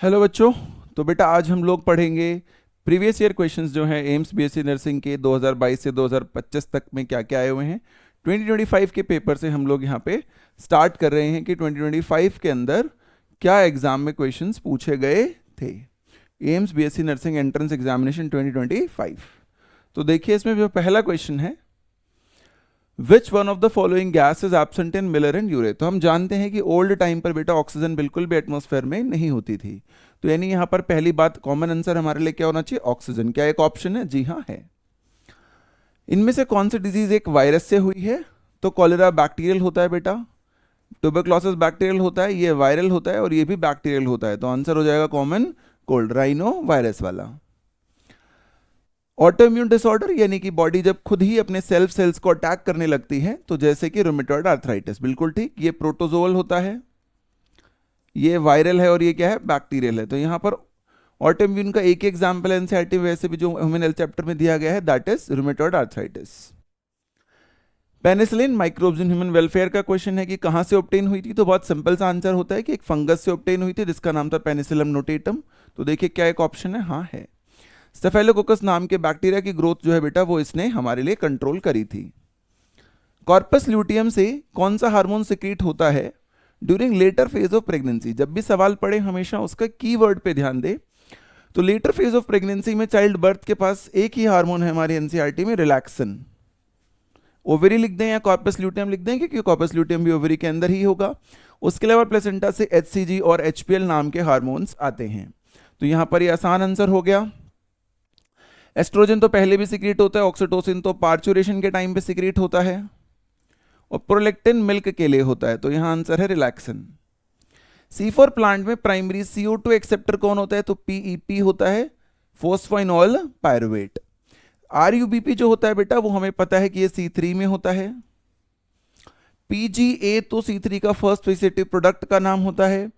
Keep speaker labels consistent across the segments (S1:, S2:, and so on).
S1: Hello बच्चों। तो बेटा आज हम लोग पढ़ेंगे प्रीवियस ईयर क्वेश्चंस जो हैं एम्स बीएससी नर्सिंग के 2022 से 2025 तक में क्या क्या आए हुए हैं। 2025 के पेपर से हम लोग यहाँ पे स्टार्ट कर रहे हैं कि 2025 के अंदर क्या एग्जाम में क्वेश्चंस पूछे गए थे। AIIMS BSc nursing entrance examination 2025। तो देखिए इसमें जो पहला क्वेश्चन है, which one of the following gas is absent in Miller and Urey. तो हम जानते हैं कि ओल्ड टाइम पर बेटा ऑक्सीजन बिल्कुल भी एटमॉस्फेयर में नहीं होती थी, तो यानी यहां पर पहली बात कॉमन आंसर हमारे लिए क्या होना चाहिए, ऑक्सीजन। क्या एक ऑप्शन है? जी हाँ है। इनमें से कौन सी डिजीज एक वायरस से हुई है? तो कॉलेरा बैक्टीरियल होता है बेटा, ट्यूबरक्लोसिस बैक्टीरियल होता है, ये वायरल होता है और ये भी बैक्टीरियल होता है। तो आंसर हो जाएगा कॉमन कोल्ड, राइनो वायरस वाला। ऑटोइम्यून डिसऑर्डर यानी कि बॉडी जब खुद ही अपने सेल्स को अटैक करने लगती है, तो जैसे कि रूमेटॉइड आर्थराइटिस, बिल्कुल ठीक, ये प्रोटोजोअल होता है, ये वायरल है और ये क्या है, बैक्टीरियल है। तो यहां पर ऑटोइम्यून का एक एग्जांपल एनसीईआरटी वैसे भी जो ह्यूमन हेल्थ चैप्टर में दिया गया है, that is rheumatoid arthritis. Penicillin microbes in human welfare का क्वेश्चन है कि कहां से ऑब्टेन हुई थी। तो बहुत सिंपल सा आंसर होता है कि एक फंगस से ऑब्टेन हुई थी जिसका नाम था पेनिसिलम नोटेटम। तो देखिए क्या एक ऑप्शन है, हाँ है। स्टेफेलोकोकस नाम के बैक्टीरिया की ग्रोथ जो है बेटा वो इसने हमारे लिए कंट्रोल करी थी। कॉर्पस ल्यूटियम से कौन सा हार्मोन सिक्रीट होता है during later phase of pregnancy. जब भी सवाल पड़े हमेशा उसका कीवर्ड पे ध्यान दे। तो लेटर फेज ऑफ प्रेगनेंसी में चाइल्ड बर्थ के पास एक ही हार्मोन है हमारी एनसीईआरटी में, रिलैक्सन। ओवरी लिख दें या कॉर्पस ल्यूटियम लिख दें, क्योंकि कॉर्पस ल्यूटियम भी ओवरी के अंदर ही होगा। उसके अलावा प्लेसेंटा से एचसीजी और एचपीएल नाम के हार्मोन्स आते हैं। तो यहां पर ये आसान आंसर हो गया। एस्ट्रोजन तो पहले भी सिक्रीट होता है, ऑक्सीटोसिन तो पार्चुरेशन के टाइम पे सिक्रीट होता है, और प्रोलेक्टिन मिल्क के लिए होता है। तो यहां आंसर है रिलैक्सन। C4 प्लांट में प्राइमरी CO2 एक्सेप्टर कौन होता है? तो PEP होता है, फोस्फोइनॉल पायरुवेट। RUBP जो होता है बेटा वो हमें पता है कि ये C3 में होता है। PGA तो C3 का फर्स्ट फिक्सेटिव प्रोडक्ट का नाम होता है,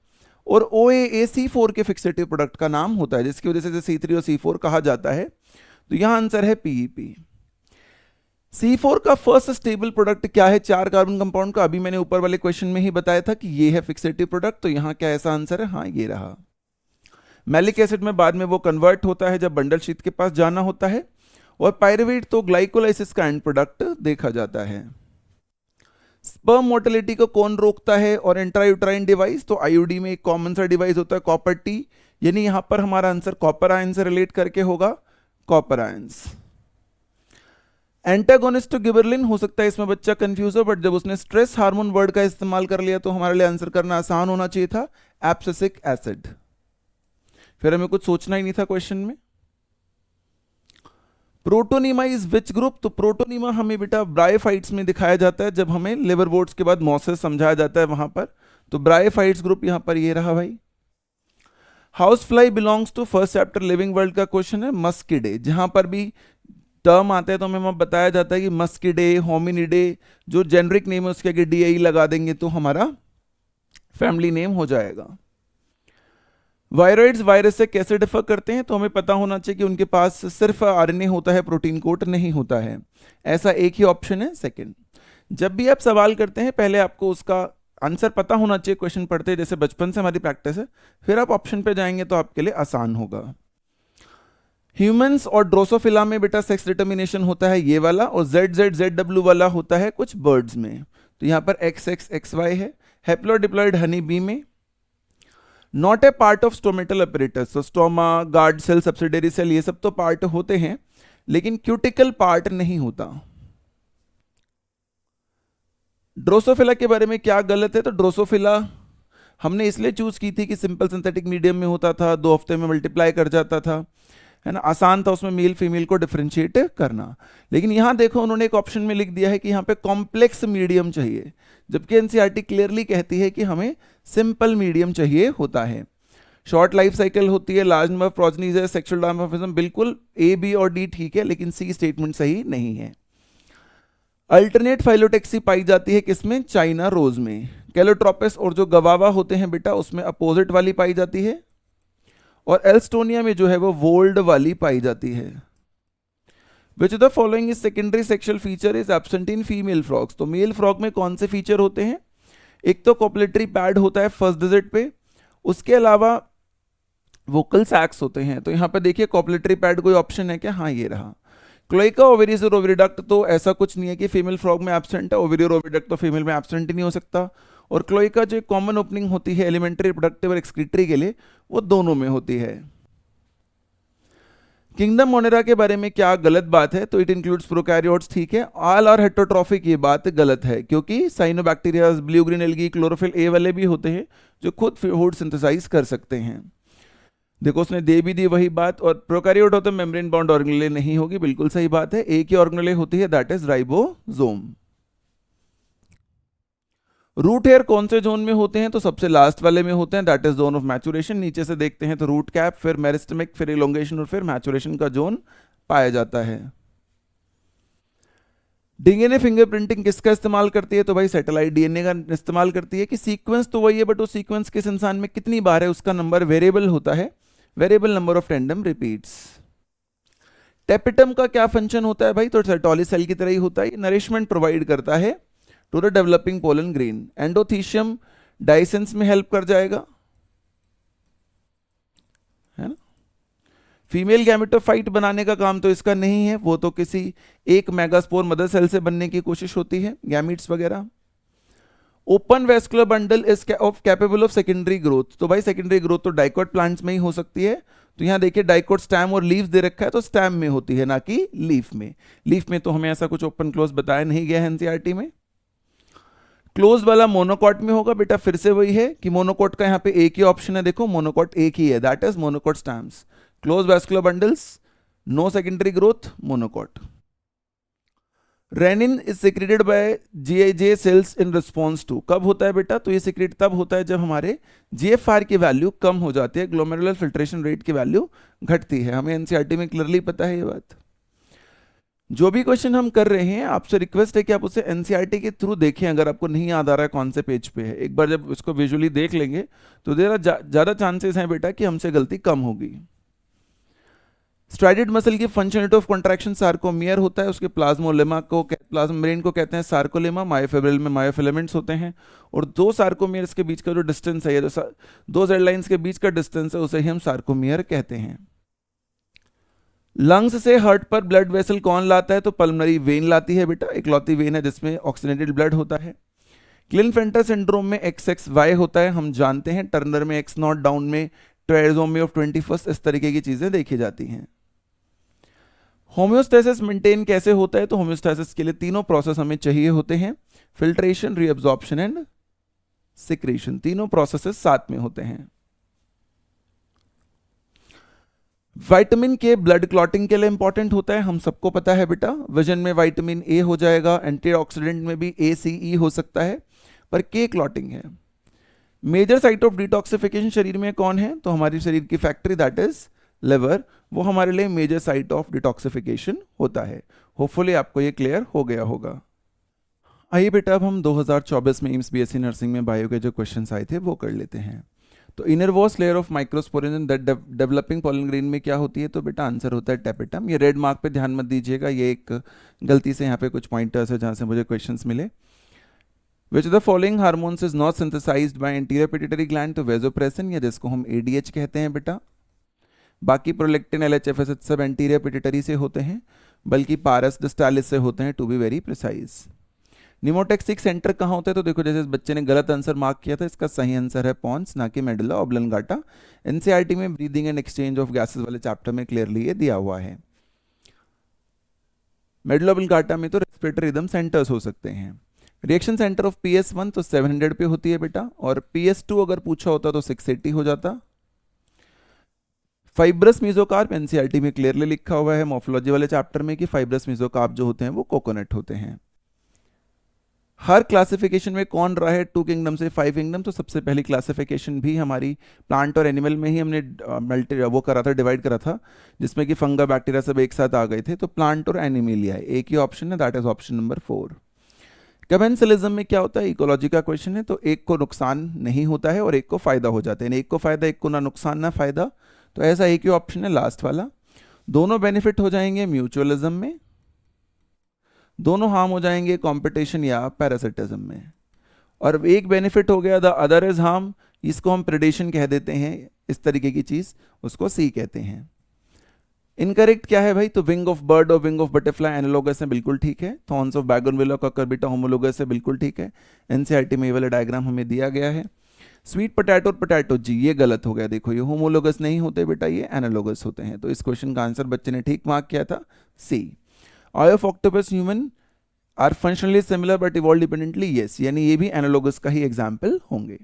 S1: और OAA C4 के फिक्सेटिव प्रोडक्ट का नाम होता है, जिसकी वजह से C3 और C4 कहा जाता है। तो यहां आंसर है PEP। C4 का फर्स्ट स्टेबल प्रोडक्ट क्या है 4 कार्बन कंपाउंड का? अभी मैंने ऊपर वाले क्वेश्चन में ही बताया था कि ये है फिक्सेटिव प्रोडक्ट। तो यहां क्या ऐसा आंसर है? हाँ ये रहा। मैलिक एसिड में बाद में वो कन्वर्ट होता है जब बंडल शीट के पास जाना होता है, और पायरुवेट तो ग्लाइकोलाइसिस का एंड प्रोडक्ट देखा जाता है। स्पर्म मोर्टेलिटी को कौन रोकता है और इंट्रायूट्राइन डिवाइस? तो आईयूडी में एक कॉमन सा डिवाइस होता है कॉपर टी, यानी यहां पर हमारा आंसर कॉपर आयन से रिलेट करके होगा, copper ions. Antagonist to gibberellin हो सकता है इसमें बच्चा कंफ्यूज हो, बट जब उसने स्ट्रेस हार्मोन वर्ड का इस्तेमाल कर लिया तो हमारे लिए आंसर करना आसान होना चाहिए था, एब्सिसिक एसिड। फिर हमें कुछ सोचना ही नहीं था क्वेश्चन में। Protonema is which group? तो प्रोटोनीमा हमें बेटा ब्रायोफाइट्स में दिखाया जाता है, जब हमें लिवरवोर्ट्स के बाद मॉसेस समझाया जाता है वहां पर। तो ब्रायोफाइट्स ग्रुप यहां पर ये रहा भाई। House fly belongs to first chapter living world का क्वेश्चन है, मस्किडे। जहां पर भी टर्म आता है तो हमें बताया जाता है कि मस्किडे, होमिनिडे, जो जेनरिक नेम है उसके आगे DAE लगा देंगे तो हमारा फैमिली नेम हो जाएगा। वायरॉइड्स वायरस से कैसे डिफर करते हैं? तो हमें पता होना चाहिए कि उनके पास सिर्फ RNA होता है, प्रोटीन कोट नहीं होता है। ऐसा एक ही ऑप्शन है सेकंड। जब भी आप सवाल करते हैं पहले आपको उसका आंसर पता होना चाहिए क्वेश्चन पढ़ते हैं, जैसे बचपन से हमारी प्रैक्टिस है, फिर आप ऑप्शन पे जाएंगे तो आपके लिए आसान होगा। ह्यूमंस और ड्रोसोफिला में बेटा सेक्स डिटर्मिनेशन होता है ये वाला, और ZZZW वाला होता है कुछ बर्ड्स में। तो यहां पर XXXY है। हेप्लोडिप्लॉइड हनी बी में। Not a part of stomatal apparatus, तो stoma, guard cell, subsidiary cell ये सब तो पार्ट होते हैं, लेकिन क्यूटिकल पार्ट नहीं होता। ड्रोसोफिला के बारे में क्या गलत है? तो ड्रोसोफिला हमने इसलिए चूज की थी कि सिंपल सिंथेटिक मीडियम में होता था, 2 हफ्ते में मल्टीप्लाई कर जाता था, है ना, आसान था उसमें मेल फीमेल को डिफरेंशिएट करना। लेकिन यहां देखो उन्होंने एक ऑप्शन में लिख दिया है कि यहां पे कॉम्प्लेक्स मीडियम चाहिए, जबकि एनसीईआरटी क्लियरली कहती है कि हमें सिंपल मीडियम चाहिए होता है। शॉर्ट लाइफ साइकिल होती है, लार्ज नंबर ऑफ प्रोजेनीज है, सेक्सुअल डायमॉर्फिज्म, बिल्कुल A, B और D ठीक है, लेकिन C स्टेटमेंट सही नहीं है। अल्टरनेट फाइलोटेक्सी पाई जाती है किसमें? चाइना रोज में। कैलोट्रोपिस और जो गवावा होते हैं बेटा उसमें अपोजिट वाली पाई जाती है, और एल्स्टोनिया में जो है वो वोल्ड वाली पाई जाती है। Which of the following is secondary sexual feature is absent in female frogs? तो मेल फ्रॉग में कौन से फीचर होते हैं? एक तो कॉपलेटरी पैड होता है फर्स्ट डिजिट पे, उसके अलावा वोकल सैक्स होते हैं। तो यहाँ पर देखिए कॉपलेटरी पैड कोई ऑप्शन है क्या? हाँ ये रहा। क्लोइका ओवेरीज और ओविडक्ट तो ऐसा कुछ नहीं है कि फीमेल फ्रॉग में एब्सेंट है, ओवेरी और ओविडक्ट तो फीमेल में एब्सेंट ही नहीं हो सकता। और क्लोइका जो कॉमन ओपनिंग होती है एलिमेंट्री, रिप्रोडक्टिव और एक्सक्रीटरी के लिए, वो दोनों में होती है। किंगडम मोनेरा के बारे में क्या गलत बात है? तो इट इंक्लूड्स प्रोकैरियोट्स, ठीक है। ऑल आर हेटेरोट्रॉफिक, ये बात गलत है, क्योंकि cyanobacteria, blue green algae, chlorophyll A वाले भी होते हैं जो खुद फूड सिंथेसाइज कर सकते हैं। देखो उसने दे भी दी वही बात। और प्रोकैरियोट होता है मेम्ब्रेन बाउंड ऑर्गेनेले नहीं होगी, बिल्कुल सही बात है। एक ही ऑर्गेनेले होती है, that is ribosome. Root hair कौन से जोन में होते हैं? तो सबसे लास्ट वाले में होते हैं, that is zone of maturation. नीचे से देखते हैं तो रूट कैप, फिर मेरिस्टेमिक, फिर इलोंगेशन और फिर मैचुरेशन का जोन पाया जाता है। डीएनए फिंगरप्रिंटिंग किसका इस्तेमाल करती है? तो भाई सैटेलाइट डीएनए का इस्तेमाल करती है। कि सीक्वेंस तो वही है, बट वो सीक्वेंस किस इंसान में कितनी बार है उसका नंबर वेरिएबल होता है, variable number of tandem repeats. Tapetum का क्या फंक्शन होता है भाई? तो सर्टोली सेल की तरह ही होता है, नरिशमेंट प्रोवाइड करता है to the developing pollen grain. Endothecium dehiscence में हेल्प कर जाएगा, है ना। फीमेल गैमेटोफाइट बनाने का काम तो इसका नहीं है, वो तो किसी एक मेगास्पोर मदर सेल से बनने की कोशिश होती है, गैमीट्स वगैरह। Open vascular bundle is of capable of secondary growth. तो भाई सेकेंडरी ग्रोथ तो डाइकोट प्लांट्स में ही हो सकती है। तो यहां देखिए डाइकोट स्टैम और लीफ दे रखा है, तो स्टैम में होती है ना कि लीफ में। लीफ में तो हमें ऐसा कुछ ओपन क्लोज बताया नहीं गया है एनसीईआरटी में। क्लोज वाला मोनोकॉट में होगा बेटा, फिर से वही है कि मोनोकॉट का यहाँ पे एक ही ऑप्शन है, देखो मोनोकॉट एक ही है, that is monocot stems. Closed vascular bundles, no secondary growth, monocot. Renin is secreted by GIJ cells in response to, कब होता है बेटा? तो ये सिक्रेट तब होता है जब हमारे जीएफआर की वैल्यू कम हो जाती है, ग्लोमेरुलर फिल्ट्रेशन रेट की वैल्यू घटती है। हमें एनसीईआरटी में क्लियरली पता है ये बात। जो भी क्वेश्चन हम कर रहे हैं, आपसे रिक्वेस्ट है कि आप उसे एनसीईआरटी के थ्रू देखें। अगर आपको नहीं याद आ रहा है कौन से पेज पे है, एक बार जब इसको विजुअली देख लेंगे तो ज्यादा चांसेस हैं बेटा कि हमसे गलती कम होगी। स्ट्राइडेड मसल की function unit of contraction sarcomere होता है, उसके प्लाज्मोलेमा को, प्लाज्मेम्ब्रेन को कहते हैं सार्कोलेमा। मायोफिब्रिल में मायोफिलामेंट्स होते हैं। और दो सार्कोमियर्स के बीच का जो डिस्टेंस है, जो दो जेड लाइंस के बीच का डिस्टेंस है, उसे ही हम सार्कोमियर कहते हैं। लंग्स से हार्ट पर ब्लड वेसल कौन लाता है? तो पल्मनरी वेन लाती है बेटा, इकलौती वेन है जिसमें ऑक्सीजनेटेड ब्लड होता है। क्लिनफेल्टर सिंड्रोम में XXY होता है, हम जानते हैं। टर्नर में X0, डाउन में ट्राइसोमी ऑफ 21, इस तरीके की चीजें देखी जाती हैं। होम्योस्टेसिस मेंटेन कैसे होता है? तो होम्योस्टेसिस के लिए तीनों प्रोसेस हमें चाहिए होते हैं, फिल्ट्रेशन, रीअब्जॉर्प्शन एंड सिक्रेशन, तीनों प्रोसेसेस साथ में होते हैं। विटामिन के ब्लड क्लॉटिंग के लिए इंपॉर्टेंट होता है, हम सबको पता है बेटा। विजन में विटामिन ए हो जाएगा, एंटीऑक्सीडेंट में भी ACE हो सकता है, पर के क्लॉटिंग है। मेजर साइट ऑफ डिटॉक्सिफिकेशन शरीर में कौन है? तो हमारी शरीर की फैक्ट्री, दैट इज लिवर, वो हमारे लिए मेजर साइट ऑफ डिटॉक्सिफिकेशन होता है। होपफुली आपको ये क्लियर हो गया होगा। आइए बेटा अब हम 2024 में एम्स BSc नर्सिंग में बायो के जो क्वेश्चंस आए थे वो कर लेते हैं। तो innermost layer of microsporangium that developing pollen grain में क्या होती है? तो बेटा आंसर होता है टेपिटम। ये रेड मार्क पे ध्यान मत दीजिएगा, ये एक गलती से यहाँ पे कुछ पॉइंटर्स है जहाँ से मुझे क्वेश्चंस मिले। Which the following hormones is not synthesised by anterior pituitary gland? तो वेजोप्रेसिन, या जिसको हम ADH कहते हैं बेटा। बाकी प्रोलेक्टिन, LHFS सब एंटीरियर पिट्यूटरी से होते हैं, बल्कि पारस डिस्टालिस से होते हैं, to be very precise. Pneumotaxic centre कहाँ होता है? तो देखो जैसे इस बच्चे ने गलत आंसर मार्क किया था, इसका सही आंसर है पॉन्स, ना कि मेडुला ऑब्लंगाटा। एनसीईआरटी में breathing and exchange of gases वाले चैप्टर में क्लियरली ये दिया हुआ है। मेडुला ऑब्लंगाटा में तो रेस्पिरेटरी रिदम सेंटर्स हो सकते हैं। रिएक्शन सेंटर ऑफ PS1 तो 700 पे होती है बेटा, और PS2 अगर पूछा होता तो 680 हो जाता। फाइब्रस मीजोकार्प एनसीईआरटी में क्लियरली लिखा हुआ है मॉर्फोलॉजी वाले चैप्टर में कि फाइब्रस मीजोकार्प जो होते हैं वो कोकोनट होते हैं। हर क्लासिफिकेशन में कौन रहा है 2 किंगडम से 5 किंगडम? तो सबसे पहली क्लासिफिकेशन भी हमारी प्लांट और एनिमल में ही हमने वो करा था, डिवाइड करा था, जिसमें कि फंगा बैक्टीरिया सब एक साथ आ गए थे। तो प्लांट और एनिमेलिया एक ही ऑप्शन है, that is option number 4। Commensalism में क्या होता है? इकोलॉजी का क्वेश्चन है। तो एक को नुकसान नहीं होता है और एक को फायदा हो जाता है, एक को फायदा, एक को ना नुकसान ना फायदा। तो ऐसा एक ही ऑप्शन है लास्ट वाला। दोनों बेनिफिट हो जाएंगे म्यूचुअलिज्म में, दोनों हार्म हो जाएंगे कंपटीशन या पैरासिटिज्म में। और एक बेनिफिट हो गया द अदर इज हार्म, इसको हम प्रेडेशन कह देते हैं, इस तरीके की चीज, उसको सी कहते हैं। इनकरेक्ट क्या है भाई, तो विंग ऑफ बर्ड और विंग ऑफ बटरफ्लाई एनालोगस है, बिल्कुल ठीक है। थॉर्न्स ऑफ बैगनविला का कर्बिटा होमोलोगस है, बिल्कुल ठीक है। एनसीईआरटी में ये वाला डायग्राम हमें दिया गया है। स्वीट पोटैटो और पोटैटो जी ये गलत हो गया, देखो ये होमोलोगस नहीं होते बेटा, ये एनालोगस होते हैं। तो इस क्वेश्चन का आंसर बच्चे ने ठीक मार्क किया था, C. Eye of octopus human are functionally similar but evolve dependently, yes, यानी ये भी एनालोगस का ही एग्जाम्पल होंगे।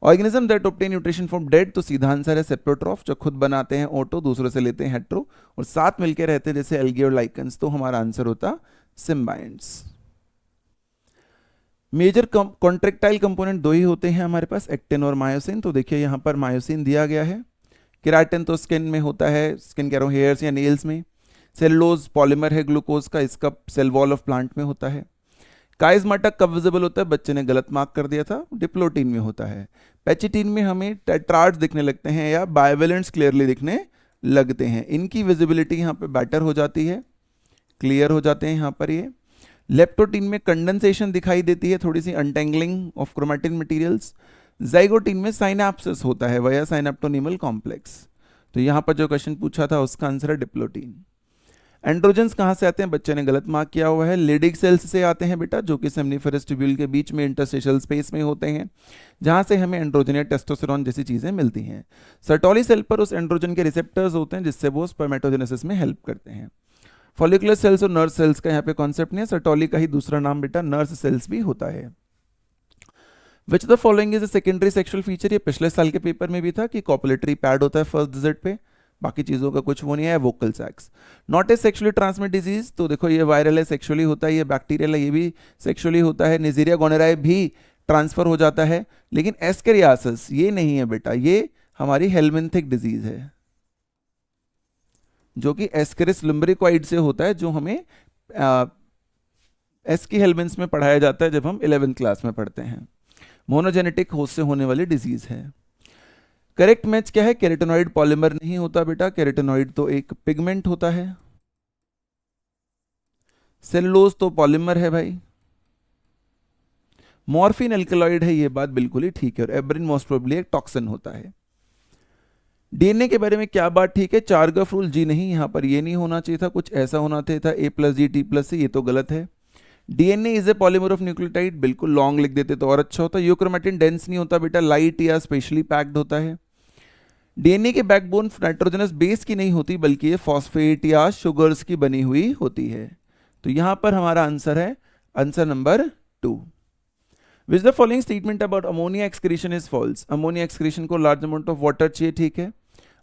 S1: Organism that obtain nutrition from dead, तो सीधा आंसर है सेप्रोट्रॉफ, जो खुद बनाते हैं ओटो, दूसरों से लेते हैं हेट्रो, और साथ मिलकर रहते हैं जैसे एल्गी और लाइकन्स, तो हमारा आंसर होता सिम्बायंट्स। मेजर कॉन्ट्रेक्टाइल कंपोनेंट दो ही होते हैं हमारे पास, एक्टिन और मायोसिन। तो देखिए यहाँ पर मायोसिन दिया गया है। केराटिन तो स्किन में होता है, स्किन कह रहा हूँ हेयर्स या नेल्स में। सेलुलोज पॉलीमर है ग्लूकोज का, इसका सेल वॉल ऑफ प्लांट में होता है। काइजमाटा कब विजिबल होता है, बच्चे ने गलत मार्क कर दिया था, डिप्लोटीन में होता है। पैचिटीन में हमें टेट्राड्स दिखने लगते हैं या बाइवेलेंट्स क्लियरली दिखने लगते हैं, इनकी विजिबिलिटी यहाँ पे बेटर हो जाती है, क्लियर हो जाते हैं यहाँ पर ये। लेप्टोटीन में कंडेंसेशन दिखाई देती है, थोड़ी सी अनटेंगलिंग ऑफ क्रोमैटिन मटेरियल्स। जाइगोटीन में साइनाप्सिस होता है वया साइनेप्टोनीमल कॉम्प्लेक्स। तो यहाँ पर जो क्वेश्चन पूछा था उसका आंसर है डिप्लोटीन। एंड्रोजन्स कहाँ से आते हैं, बच्चे ने गलत मार्क किया हुआ है, लेडिक सेल्स से आते हैं बेटा, जो कि सेमनीफेरस ट्यूब्यूल के बीच में इंटरस्टिशियल स्पेस में होते हैं, जहाँ से हमें एंड्रोजन या टेस्टोस्टेरोन जैसी चीज़ें मिलती हैं। सर्टोली सेल पर उस एंड्रोजन के रिसेप्टर्स होते हैं जिससे वो स्पर्मेटोजेनेसिस में हेल्प करते हैं। फॉलिकुलर सेल्स और नर्व सेल्स का यहाँ पे कॉन्सेप्ट नहीं है, सर्टोली का ही दूसरा नाम बेटा नर्व सेल्स भी होता है। विच the following is a secondary sexual feature, ये पिछले साल के पेपर में भी था कि कॉपुलेटरी पैड होता है फर्स्ट डिजिट पे, बाकी चीज़ों का कुछ वो नहीं है। Vocal sacs not a sexually transmit disease, तो देखो ये वायरल है, सेक्सुअली होता है, ये बैक्टीरियल है, ये भी सेक्सुअली होता है। निजीरिया गोनेराई भी ट्रांसफर हो जाता है, लेकिन एस्केरियासिस ये नहीं है बेटा, ये हमारी हेलमिंथिक डिजीज है, जो कि एस्केरिस लुम्ब्रिक्वाइड से होता है, जो हमें एस्की हेलमिन्स में पढ़ाया जाता है जब हम 11th क्लास में पढ़ते हैं। मोनोजेनेटिक होस्ट से होने वाली डिजीज है। करेक्ट मैच क्या है, केराटिनॉइड पॉलीमर नहीं होता बेटा, केराटिनॉइड तो एक पिगमेंट होता है। सेलुलोज तो पॉलीमर है भाई। मॉर्फिन एल्कलॉइड है, ये बात बिल्कुल ही ठीक है, और एब्रिन मोस्ट प्रोबेबली एक टॉक्सिन होता है। डीएनए के बारे में क्या बात ठीक है, चारगफ रूल जी नहीं, यहां पर ये नहीं होना चाहिए था, कुछ ऐसा होना चाहिए था A+G+T+C, ये तो गलत है। DNA is a polymer of nucleotide, बिल्कुल लॉन्ग लिख देते तो और अच्छा होता। यूक्रोमेटिन डेंस नहीं होता बेटा, लाइट या स्पेशली पैक्ड होता है। डीएनए के बैकबोन नाइट्रोजनस बेस की नहीं होती, बल्कि ये फॉस्फेट या शुगर्स की बनी हुई होती है। तो यहां पर हमारा आंसर है answer number 2। Which the following statement about ammonia excretion is false, ammonia excretion को लार्ज अमाउंट ऑफ वाटर चाहिए, ठीक है।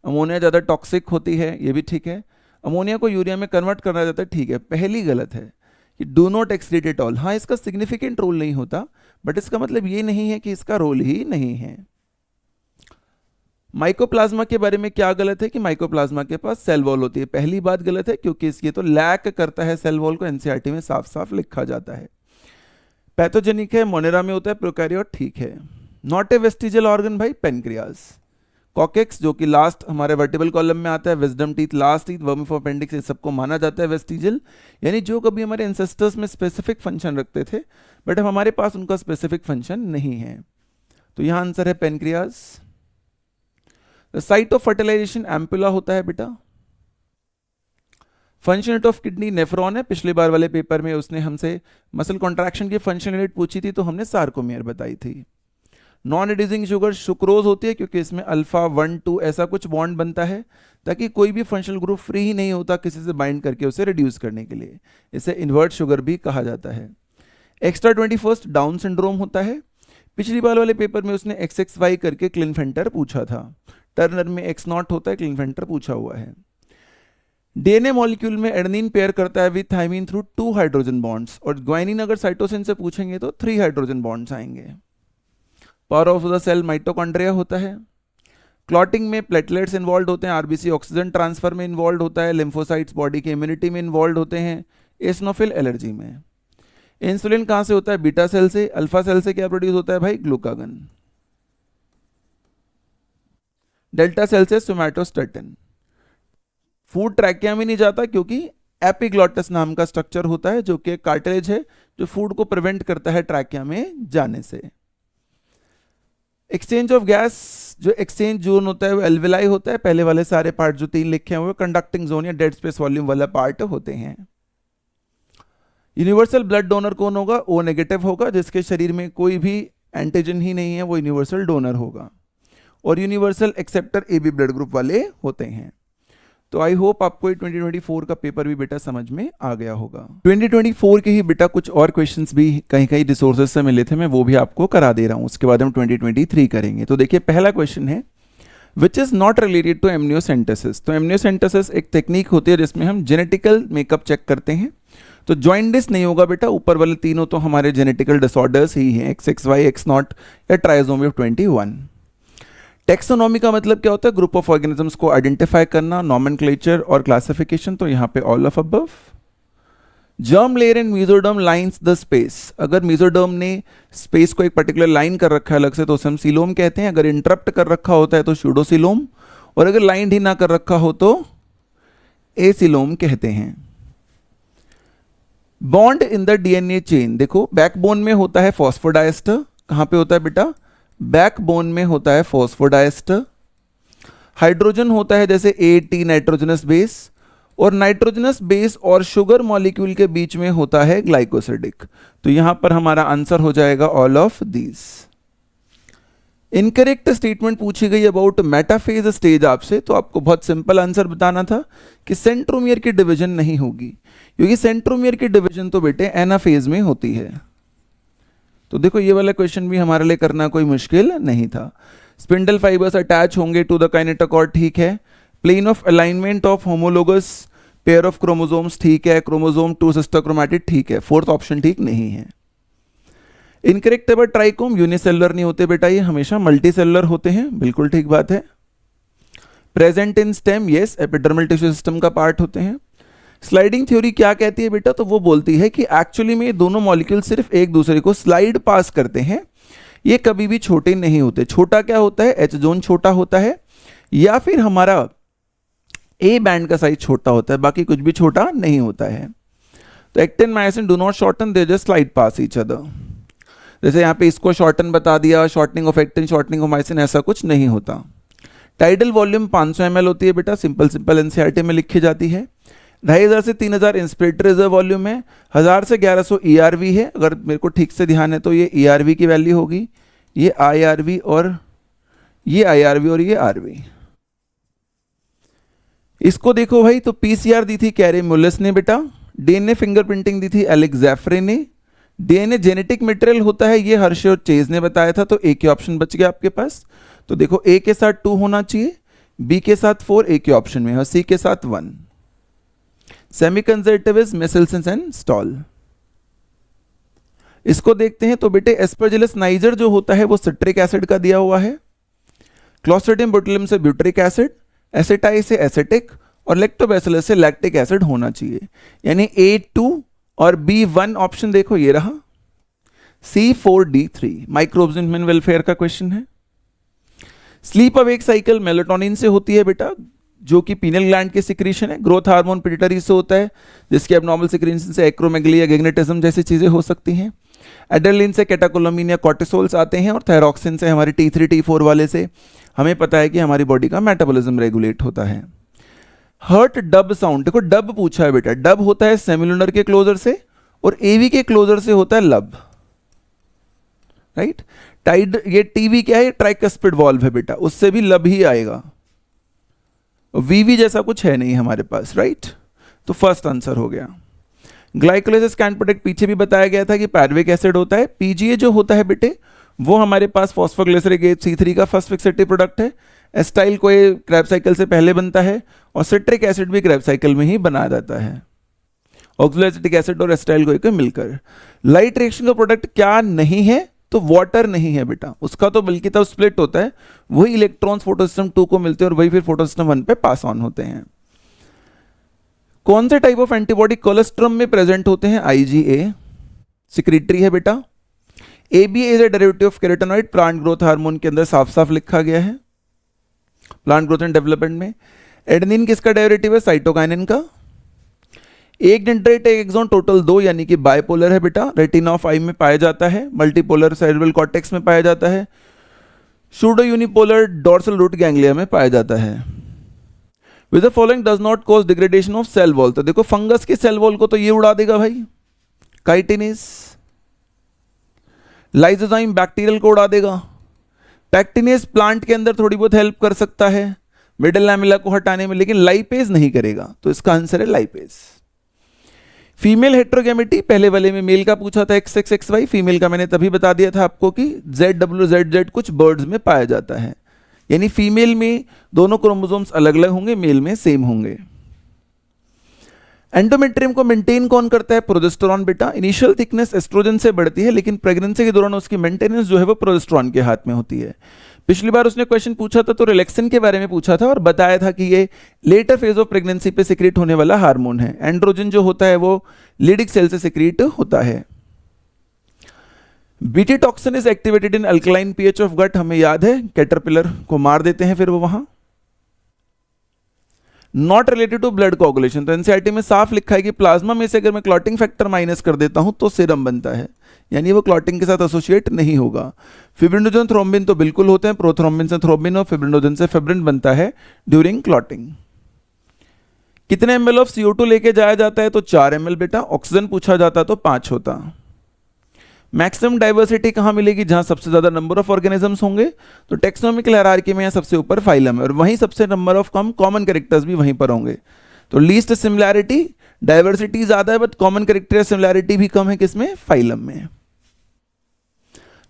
S1: अमोनिया ज़्यादा टॉक्सिक होती है, ये भी ठीक है। अमोनिया को यूरिया में कन्वर्ट करना जाता है, ठीक है। पहली गलत है कि do not excrete at all, हाँ इसका सिग्निफिकेंट रोल नहीं होता, बट इसका मतलब ये नहीं है कि इसका रोल ही नहीं है। माइकोप्लाज्मा के बारे में क्या गलत है कि माइकोप्लाज्मा के पास सेल वॉल होती है, पहली बात गलत है, क्योंकि इसके तो लैक करता है सेल वॉल को, एनसीईआरटी में साफ साफ लिखा जाता है। पैथोजेनिक है, मोनेरा में होता है, प्रोकैरियोट ठीक है। नॉट ए वेस्टिजियल ऑर्गन भाई, पेनक्रियाज। कॉकेक्स जो कि लास्ट हमारे वर्टिबल कॉलम में आता है, wisdom teeth last teeth, worm of appendix, ये सबको माना जाता है वेस्टिजियल, यानी जो कभी हमारे एंसेस्टर्स में स्पेसिफिक फंक्शन रखते थे, बट अब हमारे पास उनका स्पेसिफिक फंक्शन नहीं है। तो यहाँ आंसर है pancreas. Site of fertilisation ampulla होता है बेटा। Function unit of kidney nephron है, पिछले बार वाले पेपर में उसने हमसे मसल कॉन्ट्रैक्शन की फंक्शन यूनिट पूछी थी, तो हमने सार्कोमियर बताई थी। नॉन रिड्यूसिंग शुगर सुक्रोज होती है, क्योंकि इसमें अल्फा 1 2 ऐसा कुछ बॉन्ड बनता है, ताकि कोई भी फंक्शनल ग्रुप फ्री ही नहीं होता किसी से बाइंड करके उसे रिड्यूस करने के लिए, इसे इन्वर्ट शुगर भी कहा जाता है। एक्स्ट्रा 21 डाउन सिंड्रोम होता है, पिछली बार वाले पेपर में उसने XXY करके क्लिनफेंटर पूछा था, टर्नर में X0 होता है, क्लिनफेंटर पूछा हुआ है। डीएनए मॉलिक्यूल में एडेनिन पेयर करता है with thymine through 2 hydrogen bonds, और ग्वाइनिन अगर साइटोसिन से पूछेंगे तो 3 हाइड्रोजन बॉन्ड्स आएंगे। Power of the cell mitochondria होता है। क्लॉटिंग में प्लेटलेट्स इन्वॉल्व होते हैं, आरबीसी ऑक्सीजन ट्रांसफर में इन्वॉल्व होता है, लिम्फोसाइट्स बॉडी की इम्यूनिटी में इन्वॉल्व होते हैं, एसनोफिल एलर्जी में। इंसुलिन कहां से होता है, बीटा सेल से। अल्फा सेल से क्या प्रोड्यूस होता है भाई, ग्लूकागन। डेल्टा सेल से सोमैटोस्टेटिन। फूड ट्रैकिया में नहीं जाता, क्योंकि एपिग्लॉटस नाम का स्ट्रक्चर होता है, जो कि कार्टिलेज है, जो फूड को प्रिवेंट करता है ट्रैकिया में जाने से। एक्सचेंज ऑफ गैस, जो एक्सचेंज जोन होता है वो एल्वेलाई होता है, पहले वाले सारे पार्ट जो 3 लिखे हैं वो कंडक्टिंग जोन या डेड स्पेस वॉल्यूम वाला पार्ट होते हैं। यूनिवर्सल ब्लड डोनर कौन होगा? ओ नेगेटिव होगा, जिसके शरीर में कोई भी एंटीजन ही नहीं है वो यूनिवर्सल डोनर होगा। और universal acceptor A B blood group वाले होते हैं। तो आई होप आपको ये 2024 का पेपर भी बेटा समझ में आ गया होगा। 2024 के ही बेटा कुछ और क्वेश्चंस भी कहीं कहीं रिसोर्सेज से मिले थे, मैं वो भी आपको करा दे रहा हूं, उसके बाद हम 2023 करेंगे। तो देखिए पहला क्वेश्चन है which is not related to amniocentesis. तो एमनियोसेंटेसिस एक टेक्निक होती है जिसमें हम जेनेटिकल मेकअप चेक करते हैं। तो जॉइंडिस नहीं होगा बेटा, ऊपर वाले तीनों तो हमारे जेनेटिकल डिसऑर्डर्स ही हैं, XXY, X0 या ट्राइसोमी ऑफ 21। टेक्सोनॉमी का मतलब क्या होता है? ग्रुप ऑफ ऑर्गेनिजम्स को आइडेंटिफाई करना, नॉमेनक्लेचर और क्लासिफिकेशन, तो यहाँ पे all of above. Germ layer and mesoderm lines the space. अगर मेसोडर्म ने स्पेस को एक पर्टिकुलर लाइन कर रखा है अलग से तो उसे हम सीलोम कहते हैं, अगर इंटरप्ट कर रखा होता है तो स्यूडोसीलोम, और अगर लाइन ही ना कर रखा हो तो एसीलोम कहते हैं। Bond in the DNA chain, देखो बैकबोन में होता है फॉस्फोडाइस्टर, कहाँ पे होता है बेटा? बैकबोन में होता है फॉस्फोडाइस्टर। हाइड्रोजन होता है जैसे AT नाइट्रोजनस बेस, और नाइट्रोजनस बेस और शुगर मॉलिक्यूल के बीच में होता है ग्लाइकोसिडिक। तो यहां पर हमारा आंसर हो जाएगा all of these. Incorrect statement पूछी गई अबाउट मेटाफेज स्टेज आपसे, तो आपको बहुत सिंपल आंसर बताना था कि सेंट्रोमियर की डिवीजन नहीं होगी, क्योंकि सेंट्रोमियर की डिवीजन तो बेटे एनाफेज में होती है। तो देखो ये वाला क्वेश्चन भी हमारे लिए करना कोई मुश्किल नहीं था। स्पिंडल फाइबर्स अटैच होंगे टू द काइनेटोकॉर्ड, ठीक है। Plane of alignment of homologous pair of chromosomes, ठीक है। क्रोमोसोम 2 सिस्टर क्रोमैटिड, ठीक है। फोर्थ ऑप्शन ठीक नहीं है। इनकरेक्ट है, ट्राइकोम यूनिसेलुलर नहीं होते बेटा, ये हमेशा मल्टीसेलुलर होते हैं, बिल्कुल ठीक बात है। Present in stem, yes, epidermal tissue system का पार्ट होते हैं। स्लाइडिंग थ्योरी क्या कहती है बेटा? तो वो बोलती है कि एक्चुअली में ये दोनों मॉलिक्यूल सिर्फ एक दूसरे को स्लाइड पास करते हैं, ये कभी भी छोटे नहीं होते। छोटा क्या होता है? एच जोन छोटा होता है, या फिर हमारा ए बैंड का साइज छोटा होता है, बाकी कुछ भी छोटा नहीं होता है। तो actin myosin do not shorten, they just slide past each other. जैसे यहाँ पे इसको शॉर्टन बता दिया, shortening of actin, shortening of myosin, ऐसा कुछ नहीं होता। टाइडल वॉल्यूम 500 ml होती है बेटा, सिंपल सिंपल एनसीईआरटी में लिखी जाती है। 2500 से 3000 इंस्पिरेटरी रिजर्व वॉल्यूम है, 1000 से 1100 ERV है। अगर मेरे को ठीक से ध्यान है तो ये ERV की वैल्यू होगी, ये IRV और ये IRV और ये RV। इसको देखो भाई, तो PCR दी थी कैरे मुलिस ने बेटा, DNA फिंगरप्रिंटिंग दी थी एलेक्स ज़ैफरे ने। DNA जेनेटिक मटेरियल होता है, ये हर्शे और चेज ने बताया था, तो A के ऑप्शन बच गया आपके पास। तो देखो A के साथ 2 होना चाहिए, B के साथ 4 A के ऑप्शन में, और C के साथ 1। Semi conservative is Meselson and Stahl. इसको देखते हैं, तो बेटे एस्परजिलस नाइजर जो होता है वो सिट्रिक एसिड का दिया हुआ है। क्लोस्ट्रिडियम बोटुलिनम से ब्यूट्रिक एसिड, एसिटाई से एसिटिक, और लैक्टोबैसिलस से लैक्टिक एसिड होना चाहिए। यानी A2 और B1 ऑप्शन देखो ये रहा। C4D3 microbes in human welfare का क्वेश्चन है। स्लीप अवेक साइकिल मेलाटोनिन से होती है बेटा, जो कि पीनल ग्लैंड की सिक्रीशन है। ग्रोथ हार्मोन पिट्यूटरी से होता है, जिसकी एब्नॉर्मल सिक्रीशन से एक्रोमेगली या गिग्नेटिज्म जैसी चीजें हो सकती हैं। एड्रेनलिन से कैटाकोलामिन या कॉर्टिसोल्स आते हैं, और थायरॉक्सिन से हमारे T3 T4 वाले से हमें पता है कि हमारी बॉडी का मेटाबॉलिज्म रेगुलेट होता है। हर्ट डब साउंड, देखो डब पूछा है बेटा, डब होता है सेमिलुनर के क्लोजर से, और AV के क्लोजर से होता है लब, राइट। टाइड, ये TV क्या है? ट्राइकस्पिड वॉल्व है बेटा, उससे भी लब ही आएगा। VV जैसा कुछ है नहीं हमारे पास, राइट। तो फर्स्ट आंसर हो गया। ग्लाइकोलाइसिस कैन प्रोटेक्ट, पीछे भी बताया गया था कि पायरुविक एसिड होता है। PGA जो होता है बेटे, वो हमारे पास फॉस्फोग्लिसरिक C3 का फर्स्ट फिक्सेटिव प्रोडक्ट है। एस्टाइल को ये क्रैब साइकिल से पहले बनता है, और सिट्रिक एसिड भी क्रैब साइकिल में ही बनाया जाता है, ऑक्सोएसिटिक एसिड और एस्टाइल को मिलकर। लाइट रिएक्शन का प्रोडक्ट क्या नहीं है? तो वाटर नहीं है बेटा, उसका तो बल्कि तब स्प्लिट होता है, वही इलेक्ट्रॉन्स फोटोसिस्टम 2 को मिलते हैं और वही फिर फोटोसिस्टम 1 पे पास ऑन होते हैं। कौन से टाइप ऑफ एंटीबॉडी कोलेस्ट्रम में प्रेजेंट होते हैं? IgA सिक्रीटरी है बेटा। ABA is a derivative of carotenoid, plant growth hormone के अंदर साफ साफ लिखा गया है, प्लांट ग्रोथ एंड डेवलपमेंट में। एडेनिन किसका डेरिवेटिव है? साइटोकाइनिन का। एक डेंड्राइट एक एक्सॉन, टोटल 2, यानी कि बायपोलर है बेटा। रेटिना ऑफ आई में पाया जाता है, मल्टीपोलर सेरेब्रल कॉर्टेक्स में पाया जाता है। Pseudo unipolar dorsal root ganglia में पाया जाता है। With the following does not cause degradation of cell wall, तो देखो फंगस के सेल वॉल को तो ये उड़ा देगा भाई, काइटिनेस। लाइसोजाइम बैक्टीरियल को उड़ा देगा। पैक्टिनेस प्लांट के अंदर थोड़ी बहुत हेल्प कर सकता है मिडल लैमेला को हटाने में, लेकिन लाइपेज नहीं करेगा, तो इसका आंसर है लाइपेज। फीमेल हेट्रोगैमेटी पहले वाले में मेल का पूछा था XXXY, फीमेल का मैंने तभी बता दिया था आपको कि ZWZZ कुछ बर्ड्स में पाया जाता है, यानी फीमेल में दोनों क्रोमोसोम्स अलग अलग होंगे, मेल में सेम होंगे। एंडोमेट्रियम को मेंटेन कौन करता है? प्रोजेस्टेरॉन बेटा। इनिशियल थिकनेस एस्ट्रोजन से बढ़ती है, लेकिन प्रेगनेंसी के दौरान उसकी मेंटेनेंस जो है वो प्रोजेस्टेरॉन के हाथ में होती है। पिछली बार उसने क्वेश्चन पूछा था तो रिलैक्सिन के बारे में पूछा था और बताया था कि ये लेटर फेज ऑफ प्रेगनेंसी पे सिक्रीट होने वाला हार्मोन है। एंड्रोजन जो होता है वो लीडिक सेल से सिक्रीट होता है। BT toxin is activated in alkaline pH of gut, हमें याद है, कैटरपिलर को मार देते हैं फिर वो वहां। Not related to blood coagulation, तो एनसीईआरटी में साफ लिखा है कि प्लाज्मा में से अगर मैं क्लॉटिंग फैक्टर माइनस कर देता हूं तो सीरम बनता है, यानी वो क्लॉटिंग के साथ एसोसिएट नहीं होगा। फिब्रिनोजन थ्रोम्बिन तो बिल्कुल होते हैं, प्रोथ्रोम्बिन से थ्रोम्बिन और फिब्रिनोजन से फिब्रिन बनता है ड्यूरिंग क्लॉटिंग। कितने ml ऑफ CO2 लेके जाया जाता है? तो 4 ml बेटा। ऑक्सीजन पूछा जाता तो 5 होता। मैक्सिमम डाइवर्सिटी कहां मिलेगी? जहां सबसे ज्यादा नंबर ऑफ ऑर्गेनिजम्स होंगे, तो टेक्सोनोमिकल हायरार्की में सबसे ऊपर फाइलम है और वहीं सबसे नंबर ऑफ कॉमन कैरेक्टर्स भी वहीं पर होंगे। तो लीस्ट सिमिलैरिटी, डाइवर्सिटी ज्यादा है बट कॉमन कैरेक्टर सिमिलैरिटी भी कम है, किसमें? फाइलम में।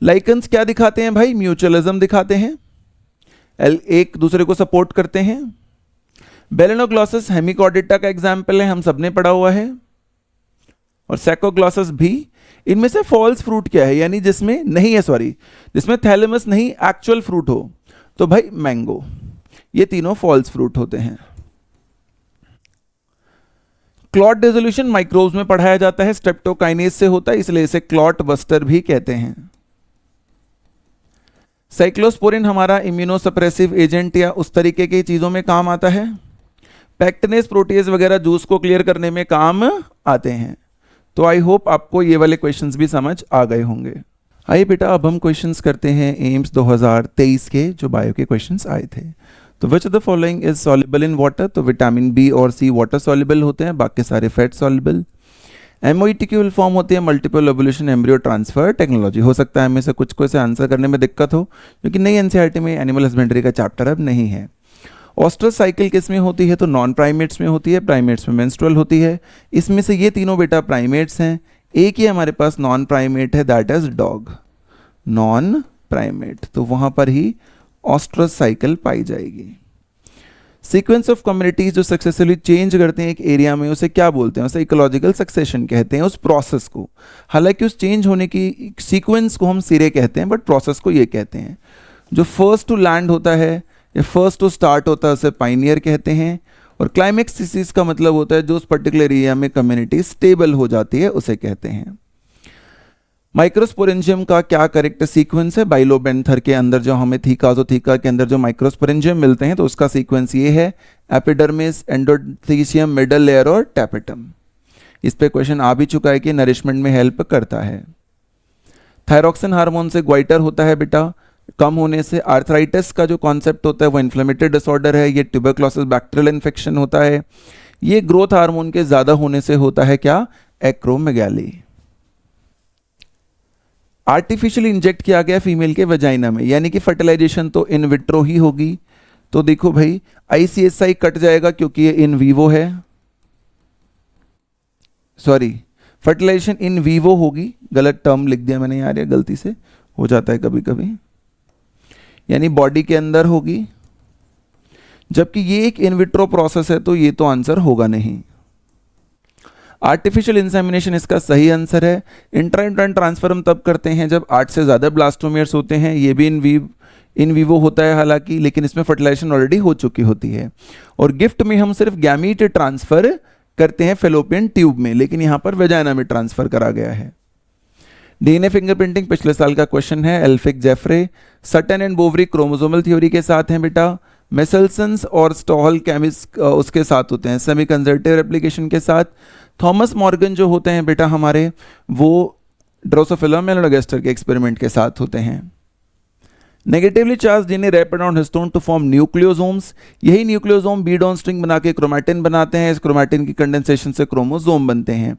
S1: लाइकन्स क्या दिखाते हैं भाई? म्यूचुअलिज्म दिखाते हैं, एक दूसरे को सपोर्ट करते हैं। बेलेनोग्लॉसस हेमिकॉर्डेटा का एग्जाम्पल है, हम सबने पढ़ा हुआ है। और सैकोग्लॉसस भी। इनमें से फॉल्स फ्रूट क्या है? यानी जिसमें नहीं है, सॉरी, जिसमें थैलेमस नहीं एक्चुअल फ्रूट हो, तो भाई मैंगो। ये तीनों फॉल्स फ्रूट होते हैं। क्लॉट डिसोल्यूशन माइक्रोब्स में पढ़ाया जाता है, स्ट्रेप्टोकाइनेस से होता है, इसलिए इसे क्लॉट बस्टर भी कहते हैं। साइक्लोस्पोरिन हमारा इम्यूनोसप्रेसिव एजेंट या उस तरीके की चीजों में काम आता है। पैक्टिनेस प्रोटीज वगैरह जूस को क्लियर करने में काम आते हैं। तो आई होप आपको ये वाले क्वेश्चंस भी समझ आ गए होंगे। आइए बेटा अब हम क्वेश्चंस करते हैं एम्स 2023 के जो बायो के क्वेश्चंस आए थे। तो which of the following is soluble in water? तो विटामिन बी और सी वाटर सॉल्युबल होते हैं, बाकी सारे फैट सॉल्युबल। MOET की फुल फॉर्म होती है multiple evolution embryo transfer technology. हो सकता है हमें से कुछ को इसे आंसर करने में दिक्कत हो, क्योंकि नई एनसीईआरटी में एनिमल हस्बेंड्री का चैप्टर अब नहीं है। ऑस्ट्रस साइकिल किस में होती है? तो नॉन प्राइमेट्स में होती है, प्राइमेट्स में मेंस्ट्रुअल होती है। इसमें से ये तीनों बेटा प्राइमेट्स हैं, एक ही हमारे पास नॉन प्राइमेट है, that is dog, non primate, तो वहां पर ही ऑस्ट्रस साइकिल पाई जाएगी। सीक्वेंस ऑफ कम्युनिटीज जो सक्सेसफुली चेंज करते हैं एक एरिया में, उसे क्या बोलते हैं? उसे इकोलॉजिकल सक्सेशन कहते हैं, उस प्रोसेस को। हालांकि उस चेंज होने की सीक्वेंस को हम सिरे कहते हैं, बट प्रोसेस को ये कहते हैं। जो फर्स्ट टू लैंड होता है या फर्स्ट टू स्टार्ट होता है उसे पाइनियर कहते हैं। और क्लाइमेक्स डिसीज का मतलब होता है जो उस पर्टिकुलर एरिया में कम्युनिटी स्टेबल हो जाती है, उसे कहते हैं। माइक्रोस्पोरेंजियम का क्या करेक्ट सीक्वेंस है? बाइलोबेंथर के अंदर जो हमें थीका के अंदर जो माइक्रोस्पोरेंजियम मिलते हैं, तो उसका सीक्वेंस ये है, एपिडर्मिस, एंडोथीसियम, मिडल लेयर और टैपेटम। इस पे क्वेश्चन आ भी चुका है कि नरिशमेंट में हेल्प करता है। थायरॉक्सिन हार्मोन से ग्वाइटर होता है बेटा, कम होने से। आर्थराइटिस का जो कॉन्सेप्ट होता है वो इन्फ्लेमेटरी डिसऑर्डर है, ये ट्यूबरक्लोसिस बैक्टीरियल इन्फेक्शन होता है। ये ग्रोथ हार्मोन के ज्यादा होने से होता है क्या? एक्रोमेगाली। आर्टिफिशियली इंजेक्ट किया गया फीमेल के वजाइना में, यानी कि फर्टिलाइजेशन तो इन विट्रो ही होगी। तो देखो भाई ICSI कट जाएगा क्योंकि ये इन वीवो है, सॉरी फर्टिलाइजेशन इन वीवो होगी, गलत टर्म लिख दिया मैंने यार, ये गलती से हो जाता है कभी कभी, यानी बॉडी के अंदर होगी। जबकि ये एक इन विट्रो प्रोसेस है, तो ये तो आंसर होगा नहीं। आर्टिफिशियल इंसेमिनेशन इसका सही आंसर है। इंट्रा ट्रांसफर हम तब करते हैं जब 8 से ज़्यादा ब्लास्टोमियर्स होते हैं, ये भी इन वीवो होता है हालांकि, लेकिन इसमें फर्टिलाइजेशन ऑलरेडी हो चुकी होती है। और गिफ्ट में हम सिर्फ गैमीट ट्रांसफर करते हैं फेलोपियन ट्यूब में, लेकिन यहाँ पर वेजाइना में ट्रांसफर करा गया है। डीएनए फिंगरप्रिंटिंग पिछले साल का क्वेश्चन है, Alec Jeffreys. Sutton and Boveri chromosomal theory के साथ हैं बेटा। मेसल्सन्स और स्टॉहल केमिस उसके साथ होते हैं, सेमी कंजर्वेटिव रेप्लिकेशन के साथ। थॉमस मॉर्गन जो होते हैं बेटा हमारे, वो ड्रोसोफिला मेलानोगास्टर के एक्सपेरिमेंट के साथ होते हैं। Negatively charged DNA wrap around histone to form nucleosomes, यही न्यूक्लियोसोम बीड ऑन स्ट्रिंग बना के क्रोमैटिन बनाते हैं, इस क्रोमैटिन की कंडेंसेशन से क्रोमोसोम बनते हैं।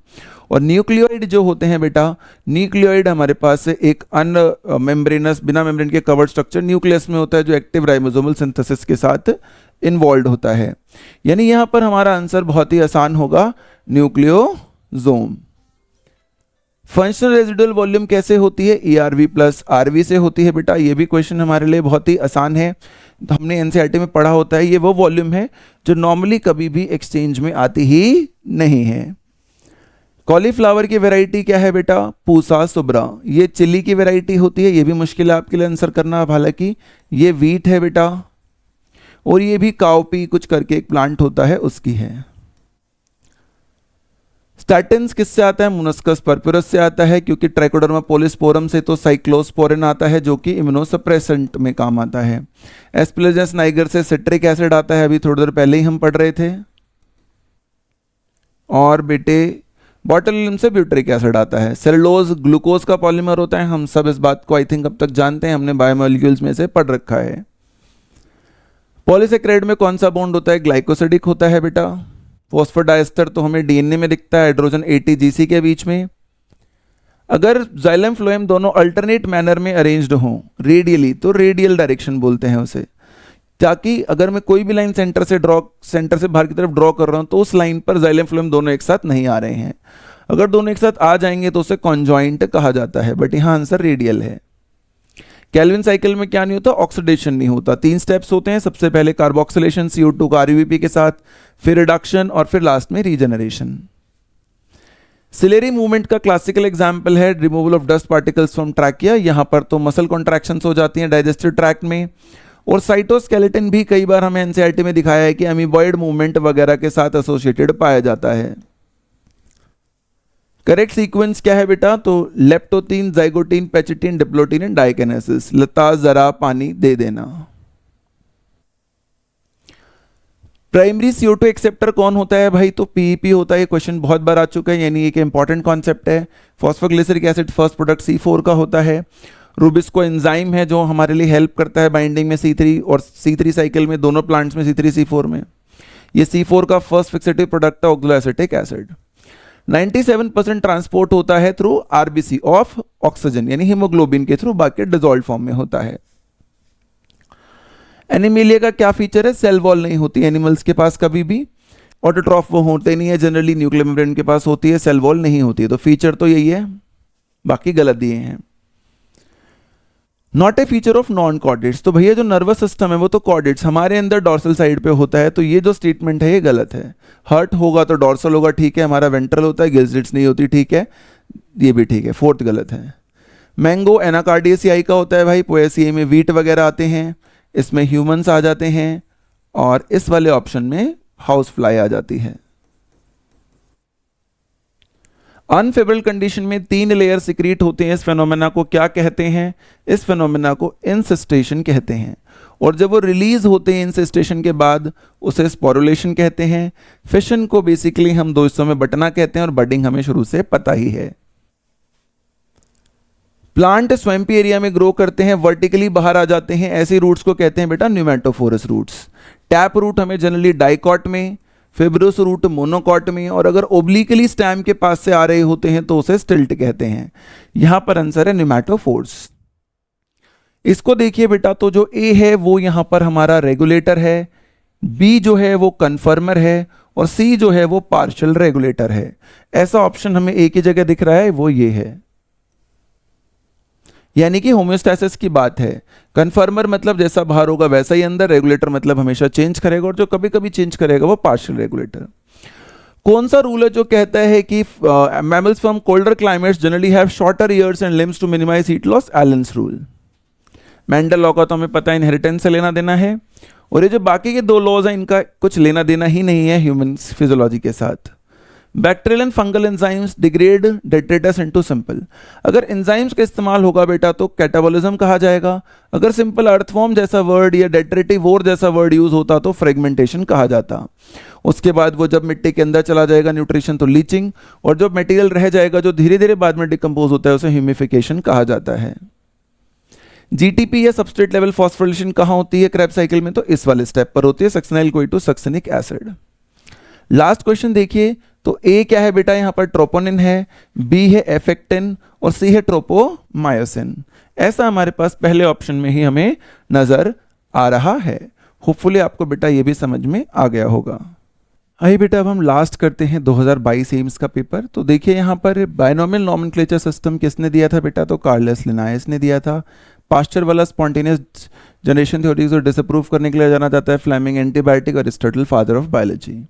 S1: और न्यूक्लियोइड जो होते हैं बेटा, न्यूक्लियोइड हमारे पास एक अनमेम्ब्रेनस बिना मेम्ब्रेन के कवर्ड स्ट्रक्चर न्यूक्लियस में होता है जो एक्टिव राइबोसोमल सिंथेसिस के साथ इन्वॉल्व होता है। यानी यहाँ पर हमारा आंसर बहुत ही आसान होगा, न्यूक्लियोसोम। फंक्शनल रेजिडुअल वॉल्यूम कैसे होती है, ERV प्लस RV से होती है बेटा। ये भी क्वेश्चन हमारे लिए बहुत ही आसान है, तो हमने NCERT में पढ़ा होता है। ये वो वॉल्यूम है जो नॉर्मली कभी भी एक्सचेंज में आती ही नहीं है। कॉलीफ्लावर की वैरायटी क्या है बेटा, पूसा सुब्रा, ये चिली की वैरायटी होती है। ये भी मुश्किल है आपके लिए आंसर करना, हालांकि ये वीट है बेटा, और ये भी काउपी कुछ करके एक प्लांट होता है उसकी है। स्टैटिन्स किससे आता है, मोलस्कस पर्पुरस से आता है, क्योंकि ट्राइकोडर्मा पॉलीस्पोरम से तो साइक्लोस्पोरिन आता है जो कि इम्यूनोसप्रेसेंट में काम आता है। एस्परजिलस नाइगर से सिट्रिक एसिड आता है, अभी थोड़ी देर पहले ही हम पढ़ रहे थे। और बेटे बॉटुलिनम से ब्यूटरिक एसिड आता है। सेलुलोज ग्लूकोज का पॉलीमर होता है, हम सब इस बात को आई थिंक अब तक जानते हैं, हमने बायोमोलिक्यूल्स में से पढ़ रखा है। पॉलीसेकेराइड में कौन सा बॉन्ड होता है, ग्लाइकोसिडिक होता है बेटा। फॉस्फोडाइस्टर तो हमें डीएनए में दिखता है हाइड्रोजन ATGC के बीच में। अगर जाइलम फ्लोएम दोनों अल्टरनेट मैनर में अरेंज्ड हों रेडियली, तो रेडियल डायरेक्शन बोलते हैं उसे, ताकि अगर मैं कोई भी लाइन सेंटर से बाहर की तरफ ड्रॉ कर रहा हूं तो उस लाइन पर जाइलम फ्लोएम दोनों एक साथ नहीं आ रहे हैं। अगर दोनों एक साथ आ जाएंगे तो उसे कॉन्जॉइंट कहा जाता है, बट यहां आंसर रेडियल है। कैल्विन साइकिल में क्या नहीं होता, ऑक्सीडेशन नहीं होता। 3 स्टेप्स होते हैं, सबसे पहले कार्बोक्सिलेशन CO2 का RUBP के साथ, फिर रिडक्शन और फिर लास्ट में रीजनरेशन। सिलेरी मूवमेंट का क्लासिकल एग्जांपल है removal of dust particles from trachea. यहां पर तो मसल कॉन्ट्रैक्शंस हो जाती हैं डाइजेस्टिव ट्रैक्ट में। और साइटोस्केलेटन भी कई बार हमें NCERT में दिखाया है कि अमीबॉइड मूवमेंट वगैरह के साथ एसोसिएटेड पाया जाता है। करेक्ट सीक्वेंस क्या है बेटा, तो लेप्टोतीन, जाइगोटीन, पेचिटीन, डिप्लोटीन एंड डाइकेनेसिस। लता जरा पानी दे देना। प्राइमरी CO2 एक्सेप्टर कौन होता है भाई, तो PEP होता है। ये क्वेश्चन बहुत बार आ चुका है, यानी एक इंपॉर्टेंट कॉन्सेप्ट है। Phosphoglyceric acid first product C4 का होता है। रूबिस्को एंजाइम है जो हमारे लिए हेल्प करता है बाइंडिंग में C3 और C3 साइकिल में, दोनों प्लांट्स में C3 C4 में। ये C4 का फर्स्ट फिक्सेटिव प्रोडक्ट है ऑक्सोएसिटिक एसिड। 97% ट्रांसपोर्ट होता है थ्रू RBC ऑफ ऑक्सीजन, यानी हीमोग्लोबिन के थ्रू, बाकी डिसॉल्व्ड फॉर्म में होता है। एनीमिलिया का क्या फीचर है, सेल वॉल नहीं होती एनिमल्स के पास कभी भी। ऑटोट्रॉफ वो होते नहीं है, जनरली न्यूक्लियर मेम्ब्रेन के पास होती है, सेल वॉल नहीं होती है। तो फीचर तो यही है, बाकी गलत दिए हैं। Not a feature of non chordates, तो भैया जो नर्वस सिस्टम है वो तो कॉर्डेट्स हमारे अंदर डॉर्सल साइड पे होता है, तो ये जो स्टेटमेंट है ये गलत है। हर्ट होगा तो डॉर्सल होगा, ठीक है, हमारा वेंट्रल होता है, गिल्स नहीं होती, ठीक है, ये भी ठीक है। 4th गलत है। मैंगो एनाकार्डियसियाई का होता है भाई, पोएसियाई में वीट वगैरह आते हैं, इसमें ह्यूमंस आ जाते हैं, और इस वाले ऑप्शन में हाउस फ्लाई आ जाती है। अनफेवरेबल कंडीशन में 3 लेयर सिक्रीट होते हैं, इस फेनोमेना को क्या कहते हैं, इस फेनोमेना को इंसिस्टेशन कहते हैं। और जब वो रिलीज होते हैं इंसिस्टेशन के बाद उसे स्पोरुलेशन कहते हैं। फिशन को बेसिकली हम 2 हिस्सों में बटना कहते हैं, और बडिंग हमें शुरू से पता ही है। प्लांट स्वैम्पी एरिया में ग्रो करते हैं, वर्टिकली बाहर आ जाते हैं, ऐसे रूट्स को कहते हैं बेटा न्यूमेटोफोरस रूट्स। टैप रूट हमें जनरली डाइकॉट में, फिब्रोस रूट मोनोकॉट में, और अगर ओब्लिकली स्टैम के पास से आ रहे होते हैं तो उसे स्टिल्ट कहते हैं। यहां पर आंसर है न्यूमेटोफोर्स। इसको देखिए बेटा, तो जो ए है वो यहां पर हमारा रेगुलेटर है, बी जो है वो कन्फर्मर है, और सी जो है वो पार्शियल रेगुलेटर है। ऐसा ऑप्शन हमें एक ही जगह दिख रहा है, वो ये है, यानी कि होम्योस्टैसिस की बात है। कन्फर्मर मतलब जैसा बाहर होगा वैसा ही अंदर, रेगुलेटर मतलब हमेशा चेंज करेगा, और जो कभी कभी चेंज करेगा वो पार्शियल रेगुलेटर। कौन सा रूल है जो कहता है कि mammals from colder climates generally have shorter ears and limbs to minimise heat loss, Allen's rule. Mendel law का तो हमें पता है इनहेरिटेंस से लेना देना है, और ये जो बाकी के 2 लॉज हैं इनका कुछ लेना देना ही नहीं है ह्यूमन फिजियोलॉजी के साथ। Bacterial and fungal enzymes degrade detritus into simple. अगर एंजाइम्स का इस्तेमाल होगा बेटा तो कैटाबॉलिज्म कहा जाएगा। अगर सिंपल अर्थफॉर्म जैसा वर्ड या डेट्रेटिव वोर जैसा वर्ड यूज होता तो फ्रेगमेंटेशन कहा जाता। उसके बाद वो जब मिट्टी के अंदर चला जाएगा न्यूट्रिशन तो लीचिंग, और जो मटेरियल रह जाएगा जो धीरे धीरे बाद में डिकम्पोज होता है उसे ह्यूमिफिकेशन कहा जाता है। जीटीपी या सबस्ट्रेट लेवल फॉस्फोरिलेशन कहाँ होती है क्रेब्स साइकिल में? तो इस वाले स्टेप पर होती है, succinyl CoA to succinic acid. Last question देखिए, तो ए क्या है बेटा? यहां पर ट्रोपोनिन है, बी है एफेक्टिन और सी है ट्रोपोमायोसिन। ऐसा हमारे पास पहले ऑप्शन में ही हमें नजर आ रहा है। होपफुली आपको बेटा ये भी समझ में आ गया होगा। आइए बेटा अब हम लास्ट करते हैं 2022 एम्स का पेपर। तो देखिए यहाँ पर बायनोमियल नॉमेनक्लेचर सिस्टम किसने दिया था बेटा? तो कार्लस लिनायस ने दिया था। पास्चर वाला स्पॉन्टेनियस जनरेशन थ्योरी को डिसअप्रूव करने के लिए जाना जाता है फ्लेमिंग एंटीबायोटिक, और Aristotle father of biology.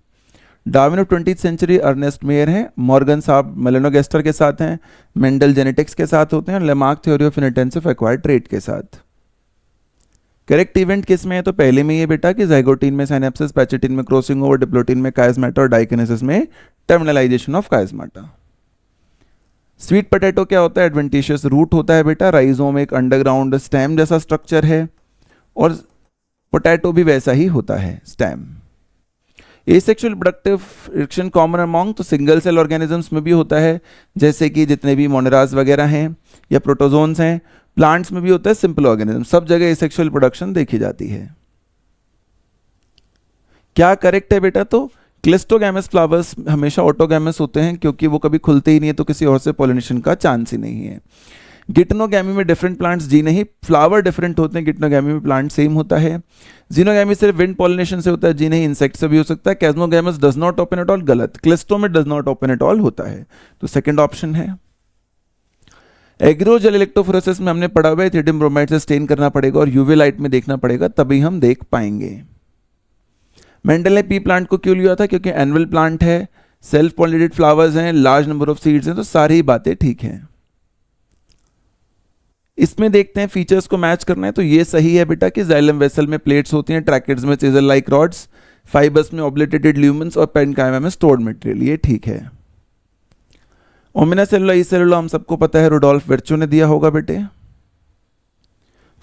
S1: Darwin of 20th century Ernst Mayr हैं। मॉर्गन साहब मेलेनोगेस्टर के साथ हैं। मेंडल जेनेटिक्स के साथ होते हैं, और Lamarck theory of inheritance of acquired trait के साथ। करेक्ट इवेंट किस में है? तो पहले में ये बेटा कि जाइगोटीन में साइनेप्सिस, पैचेटिन में क्रॉसिंग ओवर, डिप्लोटीन में कायस्माटा और डाइकिनेसिस में टर्मिनलाइजेशन ऑफ कायस्माटा। स्वीट पोटैटो क्या होता है? एडवेंटिशियस रूट होता है बेटा। राइजोम एक अंडरग्राउंड स्टेम जैसा स्ट्रक्चर है, और पोटैटो भी वैसा ही होता है stem. Asexual productive reaction common among, तो सिंगल सेल ऑर्गेनिजम्स में भी होता है, जैसे कि जितने भी मोनेराज वगैरह हैं या प्रोटोजोन्स हैं। प्लांट्स में भी होता है, सिंपल ऑर्गेनिज्म, सब जगह एसेक्सुअल प्रोडक्शन देखी जाती है। क्या करेक्ट है बेटा? तो क्लिस्टोगैमस फ्लावर्स हमेशा ऑटोगैमस होते हैं, क्योंकि वो कभी खुलते ही नहीं है, तो किसी और से पॉलिनेशन का चांस ही नहीं है। गिटनोगैमी में डिफरेंट प्लांट्स जी नहीं, फ्लावर डिफरेंट होते हैं। गिटनोगैमी में प्लांट सेम होता है। जीनोगैमी सिर्फ विंड पॉलिनेशन से होता है, जी नहीं इंसेक्ट से भी हो सकता है। Chasmogamous does not open at all, गलत। क्लिस्टो में does not open at all होता है, तो सेकंड ऑप्शन है। एग्रोजेल इलेक्ट्रोफोरेसिस में हमने पढ़ा हुआ है इथिडियम ब्रोमाइड से स्टेन करना पड़ेगा और यूवी लाइट में देखना पड़ेगा, तभी हम देख पाएंगे। मेंडल ने पी प्लांट को क्यों लिया था? क्योंकि एनुअल प्लांट है, सेल्फ पॉलिनेटेड फ्लावर्स हैं, लार्ज नंबर ऑफ सीड्स हैं, तो सारी बातें ठीक हैं। इसमें देखते हैं फीचर्स को मैच करना है, तो ये सही है बेटा कि जाइलम वेसल में प्लेट्स होती हैं, ट्रैकेट्स में चीजर लाइक रॉड्स, फाइबर्स में ऑब्लिटेटेड ल्यूमेंस और पेरेन्काइमा में स्टोर्ड मटेरियल, ये ठीक है। ओमिना सेलुला ई सेलुला हम सबको पता है, रुडोल्फ विर्चो ने दिया होगा बेटे।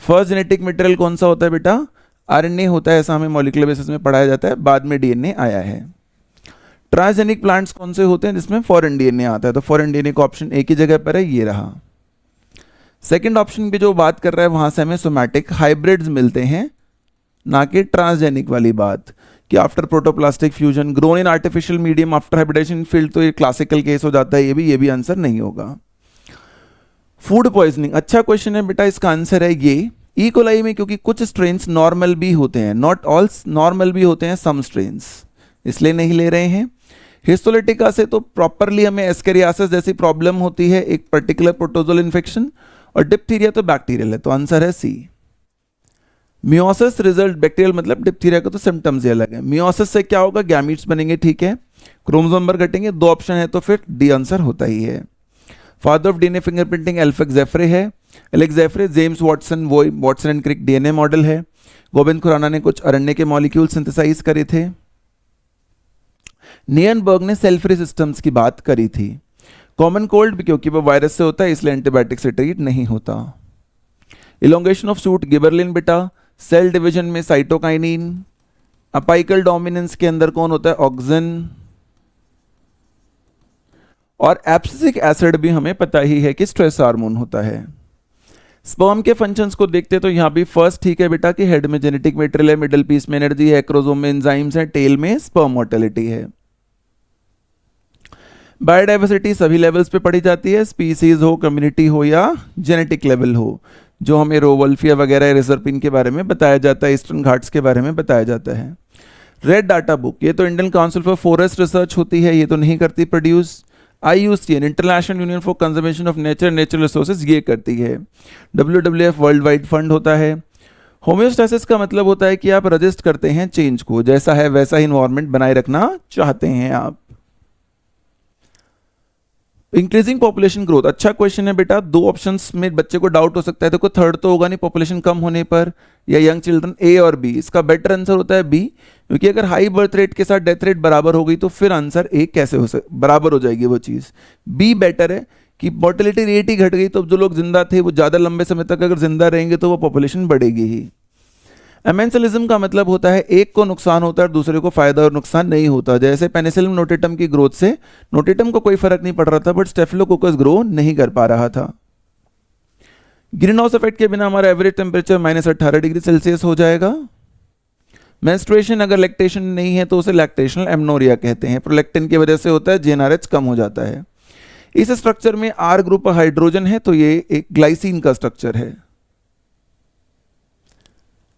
S1: फर्स्ट जेनेटिक मटेरियल कौन सा होता है बेटा? आरएनए होता है, ऐसा हमें मॉलिक्यूलर बेसिस में पढ़ाया जाता है, बाद में डीएनए आया है। ट्रांसजेनिक प्लांट्स कौन से होते हैं? जिसमें फॉरेन डीएनए आता है, तो फॉरेन डीएनए का ऑप्शन एक ही जगह पर है, ये रहा। सेकेंड ऑप्शन की जो बात कर रहा है वहां से हमें सोमैटिक हाइब्रिड्स मिलते हैं, ना कि ट्रांसजेनिक वाली बात कि after protoplastic fusion grown in artificial medium after hybridisation field, तो ये क्लासिकल केस हो जाता है। ये भी आंसर नहीं होगा। फूड पॉइजनिंग, अच्छा क्वेश्चन है बेटा, इसका आंसर है ये। ई कोलाई में क्योंकि कुछ स्ट्रेन्स नॉर्मल भी होते हैं, नॉट ऑल नॉर्मल भी होते हैं, सम स्ट्रेन्स, इसलिए नहीं ले रहे हैं। हिस्टोलिटिका से तो प्रॉपरली हमें एस्केरियासिस जैसी प्रॉब्लम होती है, एक पर्टिकुलर प्रोटोजोल इन्फेक्शन, और डिप्थीरिया तो बैक्टीरियल है, तो आंसर है सी। मियोसिस रिजल्ट बैक्टीरियल, मतलब डिप्थीरिया का तो सिम्टम्स ही अलग है। मियोसिस से क्या होगा? गैमीट्स बनेंगे, ठीक है, क्रोमोसोम नंबर घटेंगे, दो ऑप्शन है, तो फिर डी आंसर होता ही है। Father of DNA fingerprinting Alex Jeffrey है। एलेक्स जेफ्रे जेम्स वॉटसन, वो Watson and Crick DNA model है। गोविंद खुराना ने कुछ अरण्य के मॉलिक्यूल सिंथेसाइज करे थे। नियनबर्ग ने सेल फ्री सिस्टम्स की बात करी थी। कॉमन कोल्ड भी क्योंकि वो वायरस से होता है, इसलिए एंटीबायोटिक से ट्रीट नहीं होता। इलोंगेशन ऑफ शूट गिबरलिन बेटा। सेल डिवीजन में साइटोकाइनिन। अपाइकल डोमिनेंस के अंदर कौन होता है? ऑक्सिन। और एब्सिसिक एसिड भी हमें पता ही है कि स्ट्रेस हार्मोन होता है। स्पर्म के फंक्शंस को देखते तो यहां भी फर्स्ट ठीक है बेटा कि हेड में जेनेटिक मटेरियल है, मिडल पीस में एनर्जी है, क्रोमोसोम में एंजाइम्स है, टेल में स्पर्म मोर्टेलिटी है। बायोडाइवर्सिटी सभी लेवल्स पे पढ़ी जाती है, स्पीसीज हो, कम्युनिटी हो या जेनेटिक लेवल हो, जो हमें रोवल्फिया वगैरह रिजर्पिन के बारे में बताया जाता है, ईस्टर्न घाट्स के बारे में बताया जाता है। रेड डाटा बुक, ये तो Indian council for forest research होती है, ये तो नहीं करती produce. IUCN international union for conservation of nature natural resources, ये करती है। WWF वर्ल्ड वाइड फंड होता है। होम्योस्टेसिस का मतलब होता है कि आप रजिस्ट करते हैं चेंज को, जैसा है वैसा ही इन्वायरमेंट बनाए रखना चाहते हैं आप। इंक्रीजिंग पॉपुलेशन ग्रोथ, अच्छा क्वेश्चन है बेटा। दो ऑप्शंस में बच्चे को डाउट हो सकता है, देखो थर्ड तो होगा नहीं पॉपुलेशन कम होने पर, या यंग चिल्ड्रन, ए और बी। इसका बेटर आंसर होता है बी, क्योंकि अगर हाई बर्थ रेट के साथ डेथ रेट बराबर हो गई तो फिर आंसर ए कैसे हो बराबर हो जाएगी वो चीज। बी बेटर है कि मोर्टेलिटी रेट ही घट गई, तो जो लोग जिंदा थे वो ज्यादा लंबे समय तक अगर जिंदा रहेंगे तो वो पॉपुलेशन बढ़ेगी ही। एमेंसलिज्म का मतलब होता है एक को नुकसान होता है और दूसरे को फायदा और नुकसान नहीं होता। जैसे पेनिसिलिन नोटेटम की ग्रोथ से नोटेटम को कोई फर्क नहीं पड़ रहा था, बट स्टेफिलोकोकस ग्रो नहीं कर पा रहा था। ग्रीन हाउस इफेक्ट के बिना हमारा एवरेज टेम्परेचर -18 डिग्री सेल्सियस हो जाएगा। मेंस्ट्रुएशन अगर लैक्टेशन नहीं है तो उसे लैक्टेशनल एमनोरिया कहते हैं, प्रोलैक्टिन की वजह से होता है, जीएनआरएच कम हो जाता है। इस स्ट्रक्चर में आर ग्रुप हाइड्रोजन है तो ये एक ग्लाइसिन का स्ट्रक्चर है।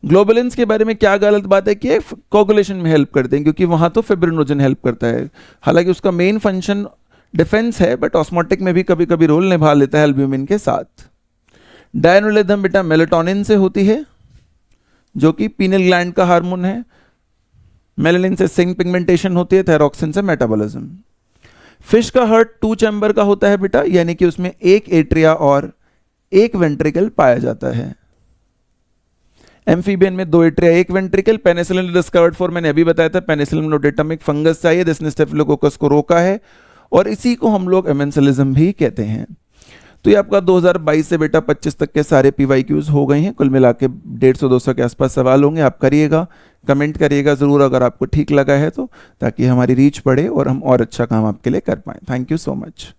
S1: ग्लोबुलिन्स के बारे में क्या गलत बात है कि कोगुलेशन में हेल्प करते हैं, क्योंकि वहां तो फिब्रिनोजन हेल्प करता है, हालांकि उसका मेन फंक्शन डिफेंस है, बट ऑस्मोटिक में भी कभी कभी रोल निभा लेता है एल्ब्यूमिन के साथ। डायनोलिथम बेटा मेलेटोनिन से होती है, जो कि पीनल ग्लैंड का हार्मोन है। मेलानिन से सिंक पिगमेंटेशन होती है, थायरोक्सिन से मेटाबॉलिज्म। फिश का हार्ट 2 चैम्बर का होता है बेटा, यानी कि उसमें एक एट्रिया और एक वेंट्रिकल पाया जाता है। एम्फीबियन में 2 atria 1 ventricle. Penicillin discovered for, मैंने अभी बताया था, पेनिसिलिन नोटेटम एक फंगस चाहिए जिसने स्टेफिलोकोकस को रोका है, और इसी को हम लोग एमेंसिलिज्म भी कहते हैं। तो ये आपका 2022 से बेटा 25 तक के सारे PYQs हो गए हैं। कुल मिला के 150-200 के आसपास सवाल होंगे। आप करिएगा, कमेंट करिएगा ज़रूर अगर आपको ठीक लगा है तो, ताकि हमारी रीच बढ़े और हम और अच्छा काम आपके लिए कर पाएँ। Thank you so much.